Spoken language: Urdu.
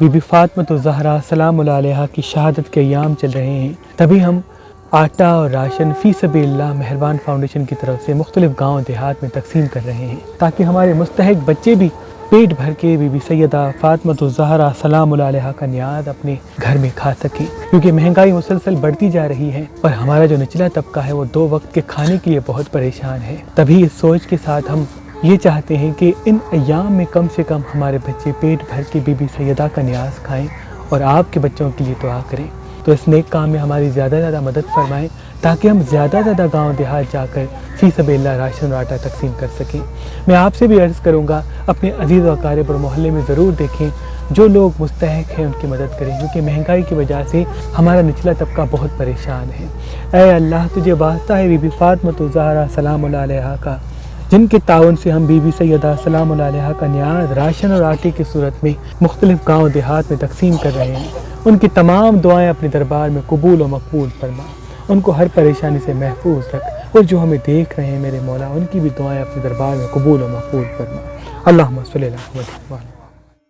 بی بی فاطمۃ الزہرا سلام اللہ علیہا کی شہادت کے ایام چل رہے ہیں، تبھی ہم آٹا اور راشن فی سبیل اللہ مہربان فاؤنڈیشن کی طرف سے مختلف گاؤں دیہات میں تقسیم کر رہے ہیں تاکہ ہمارے مستحق بچے بھی پیٹ بھر کے بی بی سیدہ فاطمۃ الزہرا سلام اللہ علیہا کا نیاز اپنے گھر میں کھا سکیں، کیونکہ مہنگائی مسلسل بڑھتی جا رہی ہے اور ہمارا جو نچلا طبقہ ہے وہ 2 وقت کے کھانے کے لیے بہت پریشان ہے۔ تبھی اس سوچ کے ساتھ ہم یہ چاہتے ہیں کہ ان ایام میں کم سے کم ہمارے بچے پیٹ بھر کے بی بی سیدہ کا نیاز کھائیں اور آپ کے بچوں کے لیے دعا کریں، تو اس نیک کام میں ہماری زیادہ سے زیادہ مدد فرمائیں تاکہ ہم زیادہ سے زیادہ گاؤں دیہات جا کر فی سبیل اللہ راشن اور آٹا تقسیم کر سکیں۔ میں آپ سے بھی عرض کروں گا اپنے عزیز و اقارب اور محلے میں ضرور دیکھیں جو لوگ مستحق ہیں ان کی مدد کریں، کیونکہ مہنگائی کی وجہ سے ہمارا نچلا طبقہ بہت پریشان ہے۔ اے اللہ تجھے واسطہ ہے بی بی فاطمۃ الزہرا سلام اللہ علیہا کا، جن کے تعاون سے ہم بی بی سیدہ سلام اللہ علیہا کا نیاز راشن اور آٹے کی صورت میں مختلف گاؤں دیہات میں تقسیم کر رہے ہیں۔ ان کی تمام دعائیں اپنے دربار میں قبول و مقبول فرما، ان کو ہر پریشانی سے محفوظ رکھ، اور جو ہمیں دیکھ رہے ہیں میرے مولا ان کی بھی دعائیں اپنے دربار میں قبول و مقبول فرما۔ اللہم صلی اللہ علیہ وسلم۔